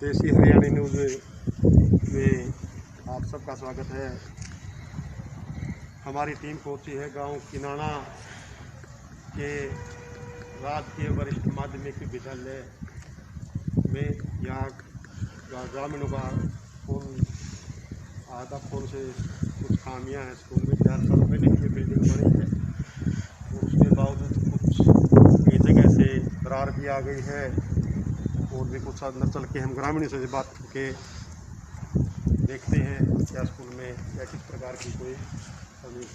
देसी हरियाणी न्यूज़ में आप सबका स्वागत है। हमारी टीम पहुंची है गांव किनाना के राजकीय वरिष्ठ माध्यमिक विद्यालय में। यहाँ ग्रामीणों का फोन आधा फोन से कुछ खामियां हैं स्कूल में। 4 साल पहले की बिल्डिंग बनी है और उसके बावजूद कुछ कई जगह से दरार भी आ गई है और भी कुछ अंदर चल के हम ग्रामीणों से बात करके देखते हैं क्या स्कूल में या किस प्रकार की कोई कमी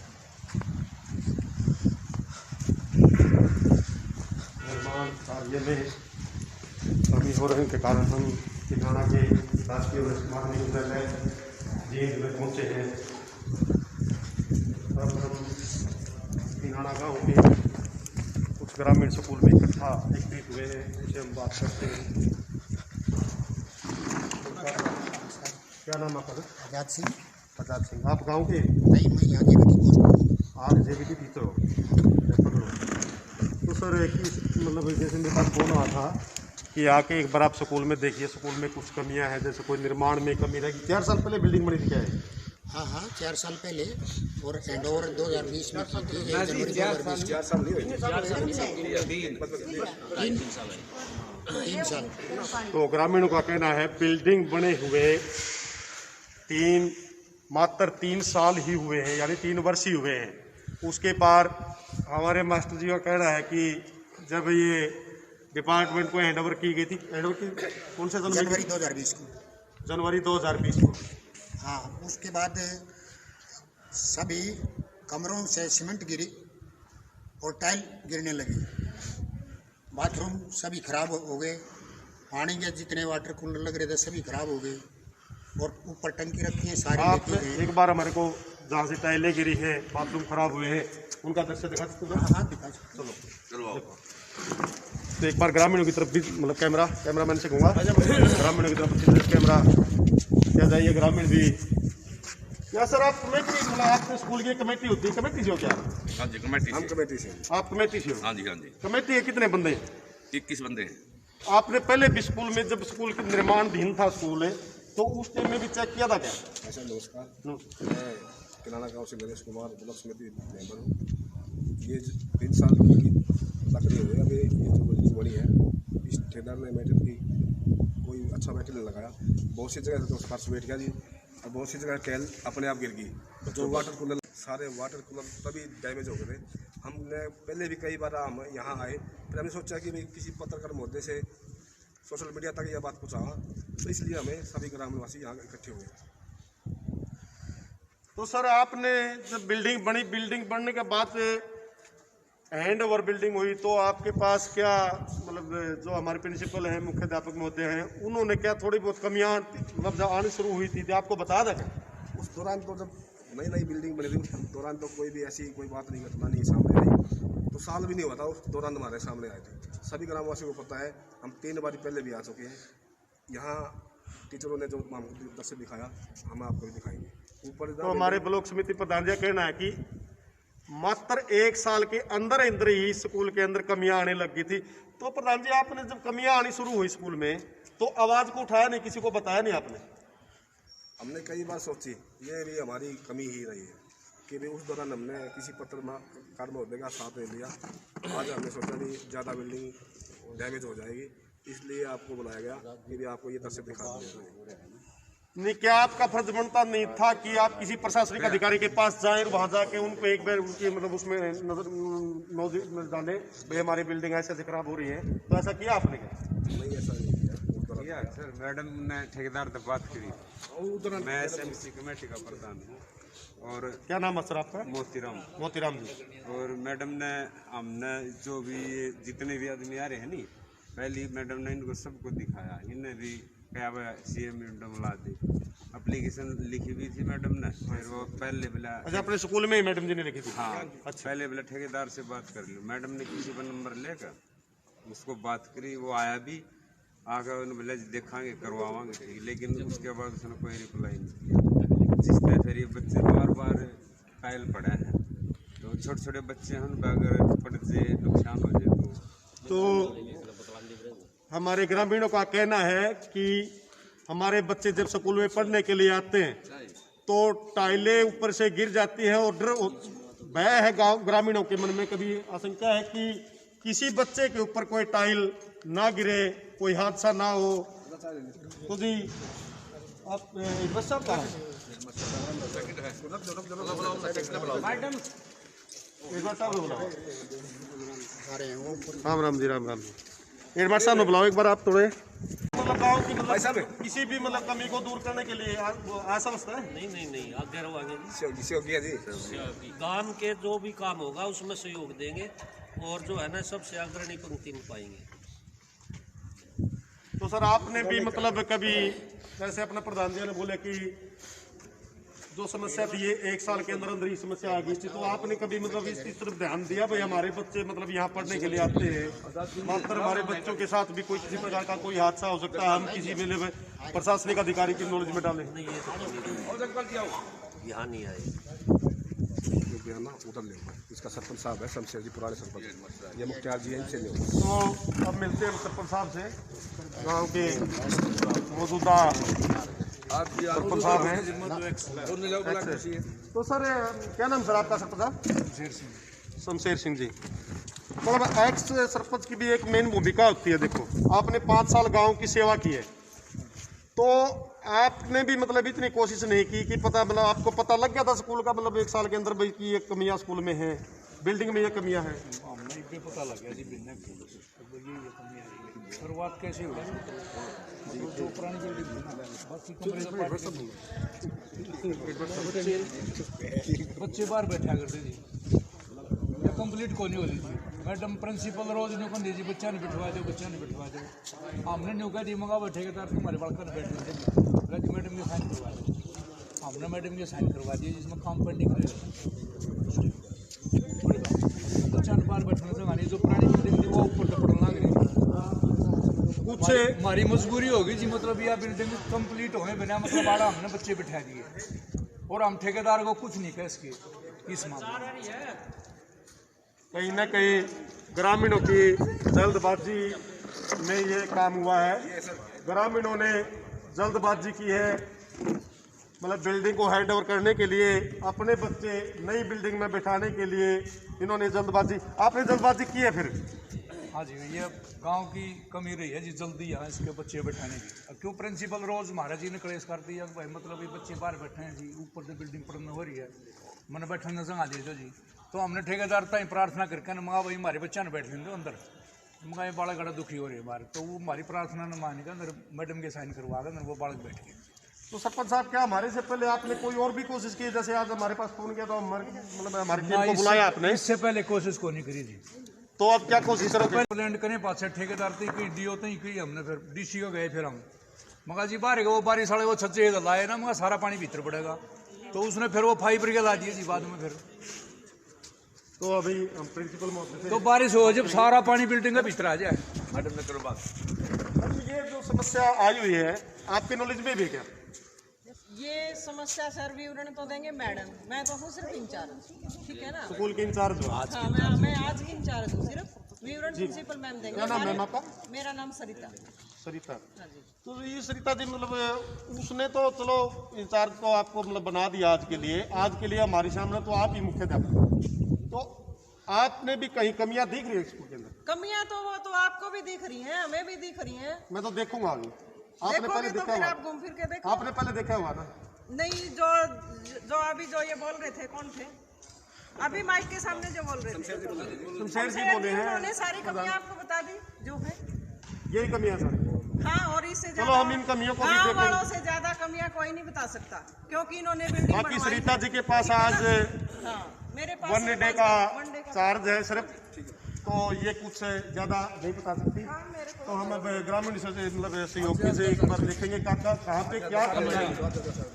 निर्माण कार्य में कमी हो रहे के कारण हम किनाना के राजकीय वरिष्ठ माध्यमिक विद्यालय जींद में पहुँचे हैं। अब हम किनाना गाँव के कुछ ग्रामीण स्कूल में एकत्रित हुए हैं, उनसे हम बात करते हैं। क्या नाम आपका? आजाद सिंह। आजाद सिंह। आप गांव के? नहीं, मैं यहाँ जेबीटी पोस्ट। आप जेबीटी टीचर हो? तो सर मतलब जैसे मेरे पास फोन आया था कि आके एक बार आप स्कूल में देखिए, स्कूल में कुछ कमियां हैं, जैसे कोई निर्माण में कमी रहेगी। 4 साल पहले बिल्डिंग बनी थी क्या है? हाँ, 4 साल पहले और हैंडओवर 2020 में की थी। 1 जनवरी 2020। 4 साल नहीं हुए, 3 साल। तो ग्रामीणों का कहना है बिल्डिंग बने हुए मात्र 3 साल ही हुए हैं, यानी 3 वर्ष ही हुए हैं। उसके पार हमारे मास्टर जी का कहना है कि जब ये डिपार्टमेंट को हैंडओवर की गई थी, हैंडओवर की कौन से साल? जनवरी 2020 को। जनवरी 2020 को। हाँ, उसके बाद सभी कमरों से सीमेंट गिरी और टाइल गिरने लगी। बाथरूम सभी खराब हो गए। पानी के जितने वाटर कूलर लग रहे थे सभी खराब हो गए और ऊपर टंकी रखी है सारी। आप एक बार हमारे को जहाँ से टाइलें गिरी है, बाथरूम खराब हुए हैं, उनका दृश्य दिखा सकते हो? हाँ, दिखा। चलो तो एक बार ग्रामीणों की तरफ भी मतलब कैमरामैन से कहूँगा ग्रामीणों की तरफ कैमरा क्या जाइए। ग्रामीण भी क्या सर आप कमेटी मतलब आपके स्कूल की कमेटी होती है, कमेटी से हो क्या? हाँ जी, कमेटी हम कमेटी से। आप कमेटी से हो? हाँ जी, हाँ जी। कमेटी है कितने बंदे? 21 बंदे हैं। आपने पहले भी स्कूल में जब स्कूल के निर्माणधीन था स्कूल है तो उस टाइम में भी चेक किया था क्या? अच्छा, नमस्कार। मैं किनाना गांव से नरेश कुमार ब्लॉक समिति मेंबर हूँ। ये 3 साल की लकड़ी हुई है। अभी ये जो बिल्डिंग बनी है, इस ठेकेदार ने मेटेरियल की कोई अच्छा मेटेरियल लगाया। बहुत सी जगह तो फर्श बैठ गया जी, और बहुत सी जगह टैल अपने आप गिर गई। जो वाटर कूलर, सारे वाटर कूलर तभी डैमेज हो गए थे। हमने पहले भी कई बार हम यहाँ आए, फिर हमने सोचा कि भाई किसी पत्रकार महोदय से सोशल मीडिया तक यह बात पहुँचा, तो इसलिए हमें सभी ग्रामीणवासी यहाँ इकट्ठे हुए। तो सर आपने जब बिल्डिंग बनने के बाद हैंड ओवर बिल्डिंग हुई तो आपके पास क्या मतलब जो हमारे प्रिंसिपल हैं, मुख्याध्यापक महोदय हैं, उन्होंने क्या थोड़ी बहुत कमियां मतलब जब आनी शुरू हुई थी तो आपको बताया था क्या? उस दौरान तो जब नई बिल्डिंग बनी थी उस दौरान तो कोई भी ऐसी कोई बात नहीं, घटना नहीं सामने आई। तो साल भी नहीं हुआ था उस दौरान हमारे सामने आए थे। सभी ग्रामवासियों को पता है, हम 3 बार पहले भी आ चुके हैं। यहाँ टीचरों ने जो दृश्य दिखाया हम आपको भी दिखाएंगे। ऊपर तो हमारे ब्लॉक समिति प्रधान जी का कहना है कि मात्र 1 साल के अंदर ही स्कूल के अंदर कमियां आने लग गई थी। तो प्रधान जी आपने जब कमियां आनी शुरू हुई स्कूल में तो आवाज को उठाया नहीं, किसी को बताया नहीं आपने? हमने कई बार सोची, ये भी हमारी कमी ही रही है कि भी उस दौरान हमने किसी पत्रकार महोदय का साथ ले लिया। आज हमने सोचा भी ज़्यादा बिल्डिंग डैमेज हो जाएगी, इसलिए आपको बुलाया गया कि भी आपको ये दृश्य दिखा दें। नहीं, क्या आपका फर्ज बनता नहीं था कि आप किसी प्रशासनिक अधिकारी के पास जाएं और वहां जाके उनको एक बार उनकी मतलब उसमें नजर डालें भाई हमारी बिल्डिंग ऐसे से खराब हो रही है? तो ऐसा किया आपने क्या? नहीं, ऐसा नहीं किया। सर मैडम ने ठेकेदार से बात करी। मैं SMC कमेटी का प्रधान हूँ। और क्या नाम है सर आपका? मोतीराम जी। और मैडम ने हमने जो भी जितने भी आदमी आ रहे हैं नी, पहली मैडम ने इनको सबको दिखाया। इन्हें भी क्या CM मैडम ला दी, एप्लीकेशन लिखी हुई थी मैडम ने। फिर वो पहले बोला, अच्छा अपने स्कूल में ही मैडम जी ने लिखी थी? हाँ। अच्छा, पहले बोला ठेकेदार से बात कर लो। मैडम ने किसी का नंबर लेकर उसको बात करी, वो आया भी, आकर उन्होंने बोला देखांगे करवावांगे ठीक, लेकिन उसके बाद उसने कोई रिप्लाई नहीं किया। जिससे फिर ये बच्चे बार टाइल पड़े हैं, तो छोटे छोटे बच्चे हैं, अगर पड़ जाए नुकसान हो जाए तो हमारे ग्रामीणों का कहना है कि हमारे बच्चे जब स्कूल में पढ़ने के लिए आते हैं तो टाइलें ऊपर से गिर जाती है और भय है गांव ग्रामीणों के मन में, कभी आशंका है कि किसी बच्चे के ऊपर कोई टाइल ना गिरे, कोई हादसा ना हो। तो जी आप बस साहब कहाँ हैं? राम राम जी, राम राम जी। एडवर्ड साहब ने बुलाओ एक बार आप थोड़े। मतलब गाँव की मतलब किसी भी मतलब कमी को दूर करने के लिए आशा है। नहीं आगे रहोगे जी। काम के जो भी काम होगा उसमें सहयोग देंगे और जो है ना सबसे अग्रणी पंक्ति में पाएंगे। तो सर आपने भी मतलब कभी जैसे अपना प्रधान जी ने बोले कि जो समस्या थी ये 1 साल के अंदर अंदर ही समस्या आ गई थी, तो आपने कभी मतलब इस तरफ ध्यान दिया भाई हमारे बच्चे मतलब यहाँ पढ़ने के लिए आते हैं, मात्र हमारे बच्चों के साथ भी कोई किसी प्रकार का कोई हादसा हो सकता है, हम किसी मेले में प्रशासनिक अधिकारी की नॉलेज में डालें? नहीं ये तो यहाँ नहीं आए। उधर ले इसका सरपंच साहब है शमशेर जी, पुराने सरपंच, ये मुख्तार जी हैं, इनसे ले। तो अब मिलते हैं सरपंच साहब से, गाँव के मौजूदा सरपंच साहब हैं। तो सर क्या नाम सर आपका सरपंच साहब? शमशेर सिंह जी। मतलब एक्स सरपंच की भी एक मेन भूमिका होती है। देखो आपने 5 साल गांव की सेवा की है, तो आपने भी मतलब इतनी कोशिश नहीं की कि पता मतलब आपको पता लग गया था स्कूल का मतलब 1 साल के अंदर भाई कि ये कमियां स्कूल में हैं, बिल्डिंग में ये कमियां हैं? हमें पता लग गया जी बिल्डिंग ये कमियां है। शुरुआत कैसे हुई? जो पुरानी बिल्डिंग थी ना, बच्चे बाहर बैठा करते जी, कंप्लीट को नहीं हो रही थी। मैडम प्रिंसिपल रोज न्यू कर दीजिए बच्चा नहीं बिठवा दो, बच्चा नहीं बिठवा दो। हमने न्यू कह दी मंगा बैठेगा तो तुम्हारे बालक बैठ गए, मैडम के साइन करवा दो। हमने मैडम के साइन करवा दिए जिसमें काम पेंडिंग रहेगा। बच्चा बाहर बैठने से गानी जो पुरानी बिल्डिंग थी वो ऊपर पड़ने लग रही। कुछ हमारी मजबूरी होगी जी, मतलब यह बिल्डिंग कंप्लीट होने बिना मतलब आड़ा हमने बच्चे बिठा दिए और हम ठेकेदार को कुछ नहीं कह सके इस मामले। कहीं ना कहीं ग्रामीणों की जल्दबाजी में ये काम हुआ है। ग्रामीणों ने जल्दबाजी की है, मतलब बिल्डिंग को हैंड ओवर करने के लिए, अपने बच्चे नई बिल्डिंग में बैठाने के लिए इन्होंने जल्दबाजी, आपने जल्दबाजी की है फिर? हाँ जी, ये गांव की कमी रही है जी, जल्दी यहाँ इसके बच्चे बैठाने की। क्यों प्रिंसिपल रोज महाराज जी ने क्लेश कर दिया भाई मतलब ये बच्चे बाहर बैठे हैं जी, ऊपर से बिल्डिंग पड़ने हो रही है, मैंने बैठने संगा दिया जी। तो हमने ठेकेदार तक प्रार्थना करके न मंगा भाई हमारे बच्चा ने बैठ लेंगे अंदर, मंगा ये बालक बड़ा दुखी हो रही है बाहर। तो वो हमारी प्रार्थना न माने का अंदर मैडम के साइन करवा कर वो बालक बैठ गए। तो सरपंच साहब क्या हमारे से पहले आपने कोई और भी कोशिश की? जैसे आज हमारे पास फोन किया तो मतलब हमारी टीम को बुलाया आपने, इससे पहले कोशिश को नहीं करी थी। तो अब क्या कोशिश करोगे? लैंड करने पास ठेकेदार थी कहीं डी होते ही कहीं हमने फिर डीसी को गए, फिर हम मगा जी बाहर वो बारिश वाले वो छज्जे लाए ना, मगा सारा पानी भीतर पड़ेगा, तो उसने फिर वो फाइबर के ला दिए जी बाद में। फिर तो अभी हम प्रिंसिपल मौके से तो बारिश हो जब सारा पानी बिल्डिंग के भीतर आ जाए। मैडम ने करो बात। ये जो समस्या आई हुई है आपके नॉलेज में भी क्या? ये समस्या सर विवरण तो देंगे मैडम, मैं तो हूँ सिर्फ इंचार्ज, ठीक है ना, स्कूल के इंचार्ज हो? हाँ मैं आज की इंचार्ज हूँ, सिर्फ विवरण प्रिंसिपल मैम देंगे। क्या नाम मैम आपका? मेरा नाम सरिता। सरिता। हाँ जी। तो ये सरिता जी मतलब उसने तो चलो इंचार्ज तो आपको मतलब बना दिया आज के लिए हमारे सामने तो आप ही मुख्याध्यापक, तो आपने भी कहीं कमियां दिख रही है स्कूल के अंदर? कमियां तो वो तो आपको भी दिख रही हैं, हमें भी दिख रही हैं। मैं तो देखूंगा आगे। आपने पहले देखोगे तो देखा फिर हुआ? आप घूम फिर के देखो। आपने पहले देखा हुआ ना? नहीं, जो अभी जो ये बोल रहे थे कौन थे अभी माइक के सामने जो बोल रहे थे, शमशेर जी बोले हैं, उन्होंने सारी कमियां आपको बता दी जो है। यही कमियां सर? हाँ, और इससे चलो हम इन कमियों को भी गाँव देखेंगे। वालों से ज्यादा कमियां कोई नहीं बता सकता, क्योंकि इन्होंने बिल्डिंग बाकी बनवाई सरिता थी। जी के पास आज हाँ, मेरे पास वन डे का वन डे का चार्ज है सिर्फ, तो ये कुछ ज्यादा नहीं बता सकती। हाँ, मेरे को तो हम अब ग्रामीण से मतलब सहयोगी से एक बार देखेंगे कहाँ पे क्या कमियां हैं।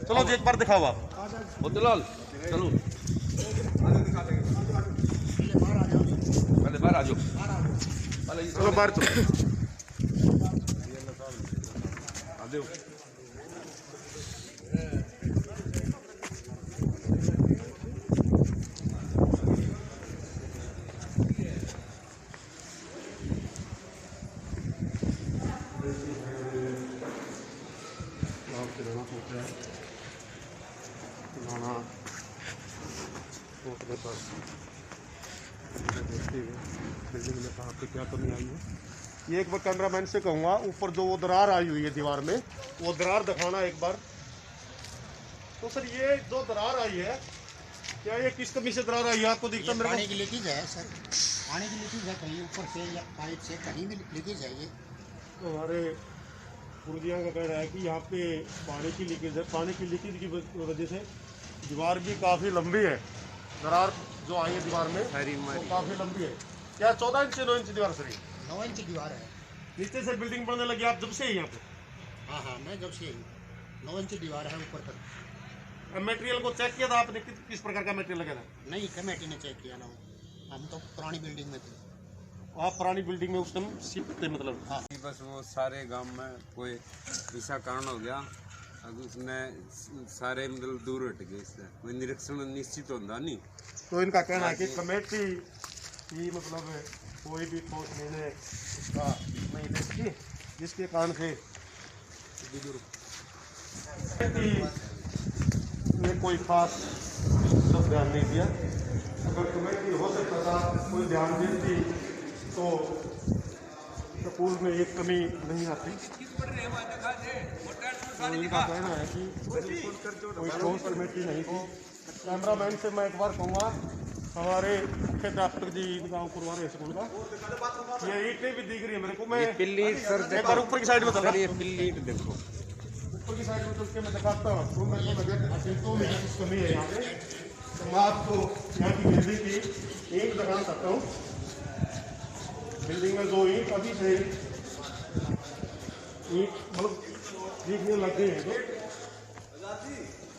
चलो जी एक बार दिखाओ आप। मोतीलाल चलो पहले बाहर आ जाओ, चलो बाहर चलो। किराना सोच रहा है किराना अपने पास देखते हुए बिल्डिंग में कहाँ पे क्या कमी आई है। ये एक बार कैमरामैन से कहूँगा ऊपर जो वो दरार आई हुई है दीवार में, वो दरार दिखाना एक बार। तो सर ये जो दरार आई है, क्या ये किस कमी से दरार आई है, आपको दिखता मेरे पानी की लीकेज है सर, पानी की लीकेज है कहीं ऊपर से या पाइप से कहीं भी लीकेज है ये। तो हमारे पुर्जिया का कहना है कि यहाँ पे पानी की लीकेज है। पानी की लीकेज की वजह से दीवार भी काफ़ी लंबी है, दरार जो आई है दीवार में वो काफ़ी लंबी है। क्या 14 इंच 9 इंच दीवार सर? 9 इंच दीवार है। नीचे से बिल्डिंग बनने लगी आप जब से ही यहाँ पे? हाँ हाँ, मैं जब से 9 इंच दीवार है ऊपर तक। मटेरियल को चेक किया था आपने, किस प्रकार का मटेरियल लगा था? नहीं, कमेटी ने चेक किया ना, हम तो पुरानी बिल्डिंग में थे। आप पुरानी बिल्डिंग में उस टाइम शिफ्ट थे मतलब? हाँ। बस वो सारे गांव में कोई ऐसा कारण हो गया, अब उसने सारे मतलब दूर हट गए, इससे कोई निरीक्षण निश्चित होता नहीं। तो इनका कहना है कि कमेटी की मतलब कोई भी ठोस निर्णय इसका नहीं देखती, जिसके कारण से ने कोई खास सब ध्यान नहीं दिया। अगर कमेटी हो सकता था कोई ध्यान देती तो स्कूल में एक कमी नहीं आती। तो इनका कहना है कि कोई ठोस कमेटी नहीं थी। कैमरामैन से मैं एक बार कहूँगा, हमारे मुख्याध्यापक जी गाँव करवा रहे स्कूल का, ये ईटें भी दिख रही है मेरे को। मैं पिल्ली सर एक बार ऊपर की साइड में चला, ये पिल्ली देखो ऊपर की साइड में चल के मैं दिखाता हूँ। तो मेरे को लगे ईंटों में कुछ कमी है यहाँ पे। तो मैं आपको यहाँ की बिल्डिंग की ईंट दिखाना चाहता हूँ। बिल्डिंग में जो ईंट अभी से ईंट मतलब दिखने लग गई है,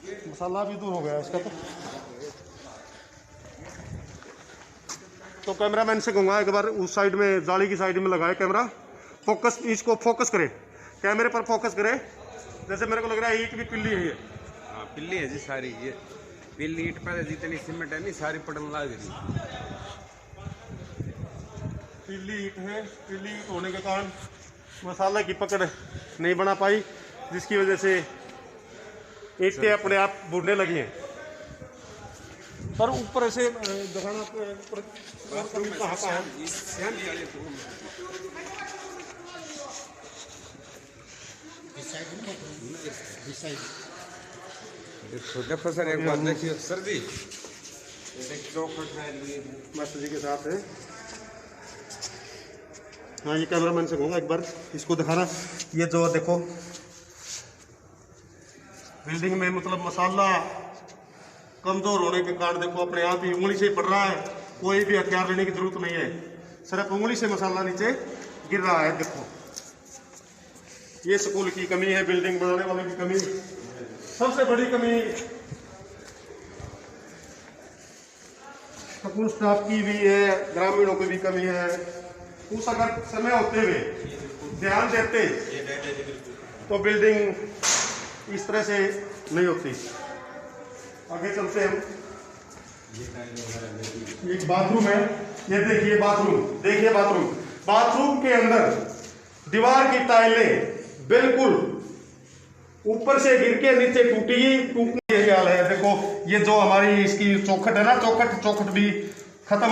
तो मसाला भी दूर हो गया इसका। तो कैमरामैन से कहूँगा एक बार उस साइड में, जाली की साइड में लगाए कैमरा, फोकस, इसको फोकस करे, कैमरे पर फोकस करे। जैसे मेरे को लग रहा है ईंट भी पिल्ली है ये। हाँ पिल्ली है जी सारी, ये पिल्ली ईट पर जितनी सीमेंट है नहीं सारी पड़न लग रही। पिल्ली ईट है, पिल्ली ईट होने के कारण मसाला की पकड़ नहीं बना पाई, जिसकी वजह से ईंटें अपने आप बुड़ने लगी हैं। पर ऊपर से दिखाना ऊपर कहाँ है? इस साइड में, इस साइड। देखो सर एक बात देखिए सर जी, चौखट है मास्टर जी के साथ है। हाँ, ये कैमरामैन से कहूँगा एक बार इसको दिखाना। ये जो देखो बिल्डिंग में मतलब मसाला कमज़ोर होने के कारण देखो अपने आप ही उंगली से पड़ रहा है, कोई भी हथियार लेने की जरूरत नहीं है, सिर्फ उंगली से मसाला नीचे गिर रहा है। देखो ये स्कूल की कमी है, बिल्डिंग बनाने वाले की कमी, सबसे बड़ी कमी स्कूल स्टाफ की भी है, ग्रामीणों की भी कमी है। उस अगर समय होते हुए ध्यान देते तो बिल्डिंग इस तरह से नहीं होती। आगे चलते हैं हम। एक बाथरूम है, ये देखिए बाथरूम, देखिए बाथरूम, बाथरूम के अंदर दीवार की टाइलें बिल्कुल ऊपर से गिर के नीचे टूटने यही हाल है। देखो ये जो हमारी इसकी चौखट है ना, चौखट भी खत्म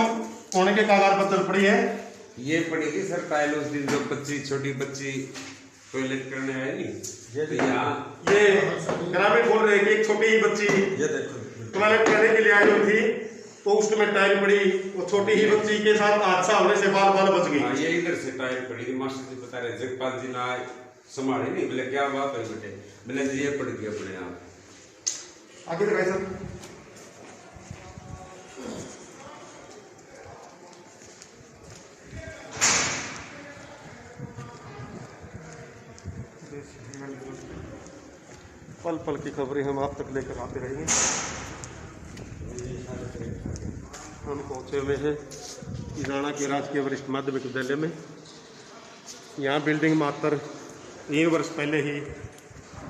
होने के कगार पर चल पड़ी है। ये पड़ी थी सर टाइल उस दिन जो बच्ची, छोटी बच्ची टॉयलेट करने आई नहीं, तो यहाँ ये ग्रामीण बोल रहे हैं कि एक छोटी ही बच्ची टॉयलेट करने के लिए आई हुई थी, तो उसमें टाइल पड़ी, वो छोटी ही बच्ची के साथ हादसा होने से बाल बच गई। ये इधर से टाइल पड़ी थी। मास्टर जी बता रहे जगपाल जी ना संभाली नहीं, बोले क्या बात है बेटे, बोले ये पड़ गया अपने आप। आगे दिखाई सर। पल पल की खबरें हम आप तक लेकर आते रहेंगे। हम पहुँचे हुए हैं इनाना के राजकीय वरिष्ठ माध्यमिक विद्यालय में। यहाँ बिल्डिंग मात्र 3 वर्ष पहले ही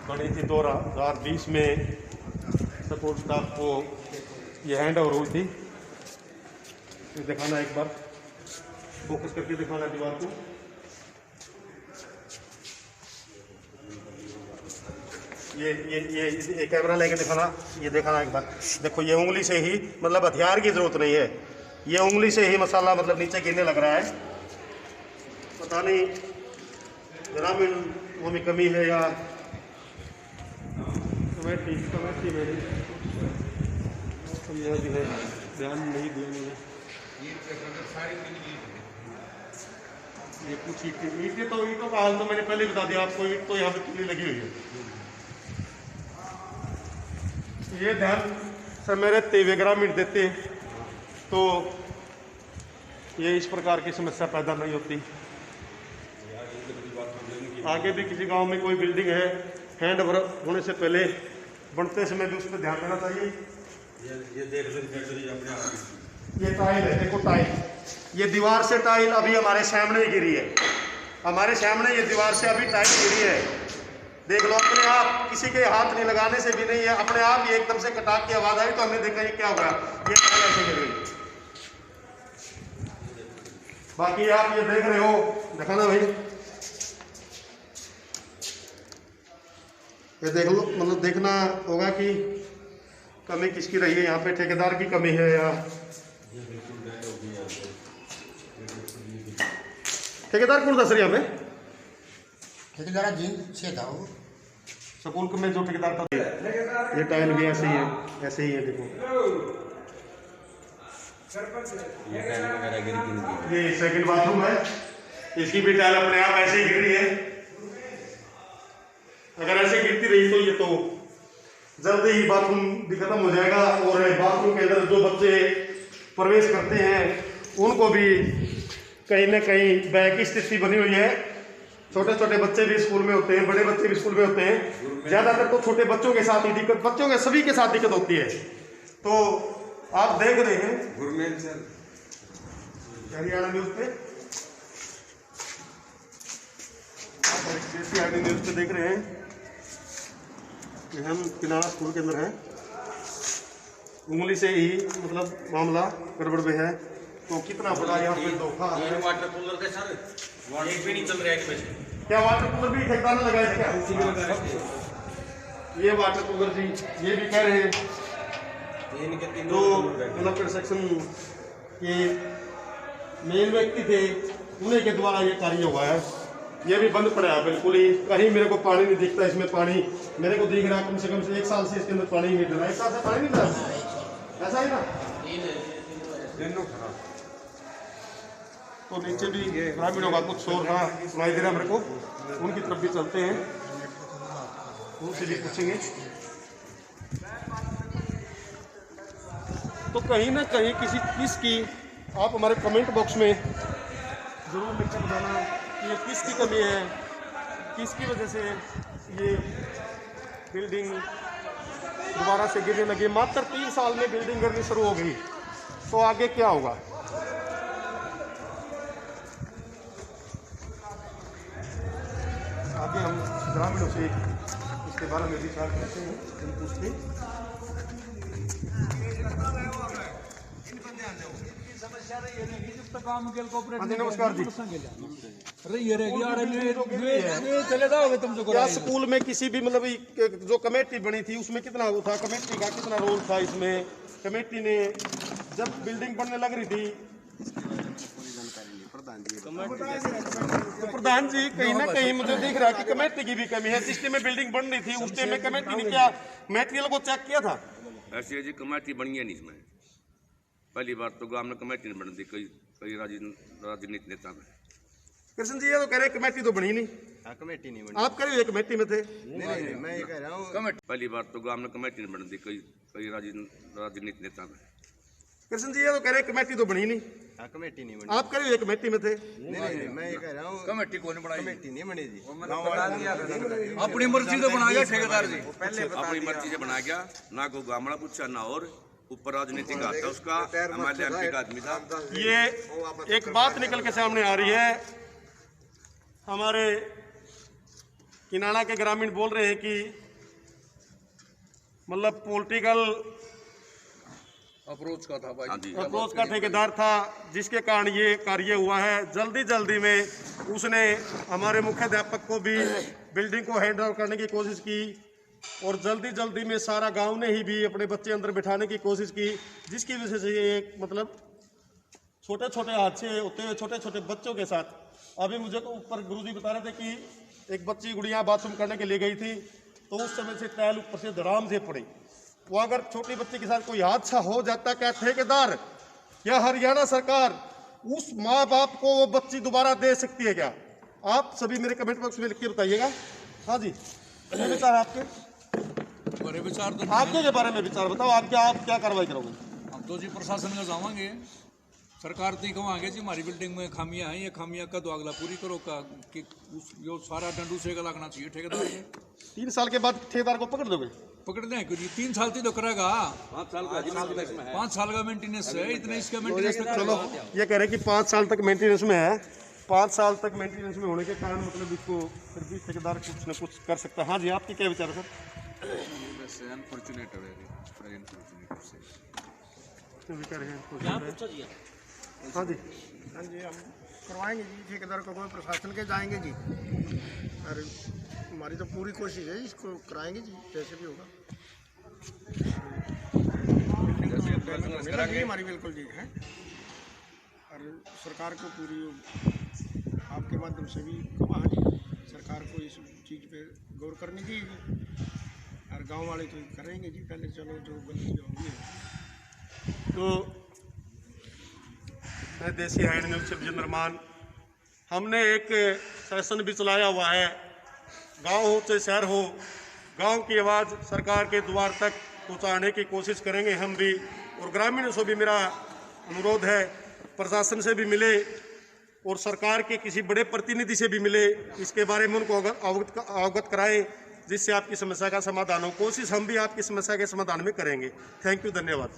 बनी थी, 2020 में सपोर्ट स्टाफ को ये हैंड ओवर हुई थी। दिखाना एक बार, फोकस करके दिखाना दीवार को। ये कैमरा लेके दिखाना, ये दिखाना एक बार। देखो ये उंगली से ही, मतलब हथियार की जरूरत नहीं है, ये उंगली से ही मसाला मतलब नीचे गिरने लग रहा है। पता नहीं ग्रामीण वो में कमी है या कमेटी में यह भी है, ध्यान नहीं दिया नहीं है। ये कुछ ईटें तो ईटों का हाल तो मैंने पहले बता दिया आपको, ईट तो यहाँ पे कितनी लगी हुई है। ये ध्यान से मेरे तेवे ग्रामीण देते तो ये इस प्रकार की समस्या पैदा नहीं होती। आगे भी किसी गांव में कोई बिल्डिंग है, हैंड ओवर होने से पहले बनते समय भी उस पर ध्यान देना चाहिए। ये देख लो अपने आप। ये टाइल है, देखो टाइल, ये दीवार से टाइल अभी हमारे सामने ही गिरी है, हमारे सामने ये दीवार से अभी टाइल गिरी है। देख लो अपने आप, किसी के हाथ नहीं लगाने से भी नहीं है, अपने आप ये एकदम से कटाक की आवाज आई तो हमने देखा ये क्या हुआ, ये टाइल ऐसे गिर गई। बाकी आप ये देख रहे हो, दिखाना भाई, ये देख लो, मतलब देखना होगा कि कमी किसकी रही है यहाँ पे, ठेकेदार की कमी है या ठेकेदार कौन था सर यहाँ पे? ठेकेदार जिन से था वो स्कूल में जो ठेकेदार था। ये टाइल भी ऐसे ही है, ऐसे ही है, देखो ये सेकंड बाथरूम है, इसकी भी टाइल अपने आप ऐसे ही गिर रही है। अगर ऐसे गिरती रही तो ये तो जल्दी ही बाथरूम भी खत्म हो जाएगा और बाथरूम के अंदर जो बच्चे प्रवेश करते हैं उनको भी कहीं ना कहीं भय की स्थिति बनी हुई है। छोटे छोटे बच्चे भी स्कूल में होते हैं, बड़े बच्चे भी स्कूल में होते हैं, ज़्यादातर तो छोटे बच्चों के साथ ही दिक्कत, बच्चों के सभी के साथ दिक्कत होती है। तो आप देख रहे हैं हरियाणा न्यूज़ पे, आप न्यूज़ पे देख रहे हैं कि हम किनारा स्कूल के अंदर हैं, उंगली से ही मतलब मामला गड़बड़ में है। तो कितना बड़ा यहाँ पे धोखा है। वाटर कूलर के सर एक भी नहीं चल रहा है कि क्या वाटर कूलर भी ठेकेदार ने लगाया क्या? ये वाटर कूलर जी ये भी कह रहे हैं जो मतलब कंस्ट्रक्शन के मेन व्यक्ति थे उन्हीं के द्वारा ये कार्य हुआ है। ये भी बंद पड़ा है बिल्कुल ही, कहीं मेरे को पानी नहीं दिखता इसमें। पानी मेरे को दिख रहा है कम से 1 साल से इसके अंदर पानी नहीं मिल रहा है। 1 साल से पानी नहीं मिल रहा, ऐसा ही ना। तो नीचे भी ग्रामीणों का कुछ शोर था सुनाई दे रहा है मेरे को, उनकी तरफ भी चलते हैं, उनसे भी पूछेंगे। तो कहीं ना कहीं किसकी आप हमारे कमेंट बॉक्स में जरूर लिख कर बताना कि ये किसकी कमी है, किसकी वजह से ये बिल्डिंग दोबारा से गिरने लगी। मात्र 3 साल में बिल्डिंग गिरनी शुरू हो गई, तो आगे क्या होगा? आगे हम ग्रामीणों से इसके बारे में विचार करते हैं, पूछते हैं। नमस्कार जी। क्या स्कूल में किसी भी मतलब जो कमेटी बनी थी उसमें कितना वो था, कमेटी का कितना रोल था इसमें? कमेटी ने जब बिल्डिंग बनने लग रही थी तो प्रधान जी कहीं ना कहीं मुझे दिख रहा है कि कमेटी की भी कमी है। जिस टाइम में बिल्डिंग बन रही थी उस टाइम में कमेटी ने क्या मटेरियल को चेक किया था? ऐसी जी कमेटी बनी है नहीं इसमें, पहली बार तो गांव में कमेटी नहीं बनी थी, कई राजनीतिक नेता में। कृष्ण जी ये तो कह रहे कमेटी तो बनी नहीं। कमेटी नहीं बनी, आप कह रहे हो कमेटी में थे? नहीं, मैं ये कह रहा हूँ पहली बार तो गांव में कमेटी नहीं बनी थी, कई राजनीतिक नेता में। कृष्ण जी ये तो कह रहे कमेटी तो बनी नहीं। कमेटी नहीं बनी, आप कह रहे हो कमेटी में थे? नहीं, मैं ये कह रहा हूँ कमेटी कौन बनाई? कमेटी नहीं बनी जी, अपनी मर्जी से बना गया ठेकेदार जी, अपनी मर्जी से बना गया, ना को गामड़ा पूछा ना और ऊपर राजनीतिक हाथ था उसका, हमारे एमपी का आदमी था। ये एक बात निकल के सामने आ रही है, हमारे किनारा के ग्रामीण बोल रहे हैं कि मतलब पॉलिटिकल अप्रोच का था भाई, अप्रोच का ठेकेदार था जिसके कारण ये कार्य हुआ है। जल्दी में उसने हमारे मुख्याध्यापक को भी बिल्डिंग को हैंड ओवर करने की कोशिश की और जल्दी जल्दी में सारा गांव ने ही भी अपने बच्चे अंदर बिठाने की कोशिश की, जिसकी वजह से ये एक मतलब छोटे छोटे हादसे होते हुए छोटे छोटे बच्चों के साथ। अभी मुझे को ऊपर गुरुजी बता रहे थे कि एक बच्ची गुड़िया बाथरूम करने के लिए गई थी, तो उस समय से टाइल ऊपर से धड़ाम से पड़ी। वो अगर छोटी बच्ची के साथ कोई हादसा हो जाता, क्या ठेकेदार या हरियाणा सरकार उस माँ बाप को वो बच्ची दोबारा दे सकती है क्या? आप सभी मेरे कमेंट बॉक्स में लिख के बताइएगा। हाँ जी, ये विचार आपके, बड़े विचार तो आपके के बारे में विचार बताओ, आप क्या कार्रवाई करोगे? हम तो जी प्रशासन का जावांगे, सरकार तो कहेंगे जी हमारी बिल्डिंग में खामियां हैं, ये खामियां कद अगला पूरी करो का कि जो सारा डंडू से लगना चाहिए ठेकेदार को। 3 साल के बाद ठेकेदार को पकड़ दोगे? पकड़ दें क्यों? 3 साल तो करेगा, 5 साल का मेंटेनेंस है, इतना इसका मेंटेनेंस। चलो ये कह रहे कि 5 साल तक मेंटेनेंस में है, 5 साल तक मेंटेनेंस में होने के कारण मतलब इसको फिर भी ठेकेदार कुछ न कुछ कर सकता है। हाँ जी, आपके क्या विचार है सर? वैसे अनफॉर्चुनेट है, वेरी अनफॉर्चुनेट से। हाँ जी, हाँ जी, हम करवाएंगे जी, ठेकेदार को कोई प्रशासन के जाएंगे जी, और हमारी तो पूरी कोशिश है, इसको कराएंगे जी जैसे भी होगा। हमारी बिल्कुल जी है, और सरकार को पूरी आपके माध्यम से भी कहा जी, सरकार को इस चीज़ पे गौर करनी चाहिए, और गांव वाले तो करेंगे जी। पहले चलो जो गलती होगी तो मैं देसी हैंड न्यूज़ से विजेंद्र मान, हमने एक सेशन भी चलाया हुआ है, गांव हो चाहे शहर हो, गांव की आवाज़ सरकार के द्वार तक पहुंचाने की कोशिश करेंगे हम भी। और ग्रामीणों से भी मेरा अनुरोध है, प्रशासन से भी मिले और सरकार के किसी बड़े प्रतिनिधि से भी मिले, इसके बारे में उनको अवगत कराएं, जिससे आपकी समस्या का समाधान हो। कोशिश हम भी आपकी समस्या के समाधान में करेंगे। थैंक यू, धन्यवाद।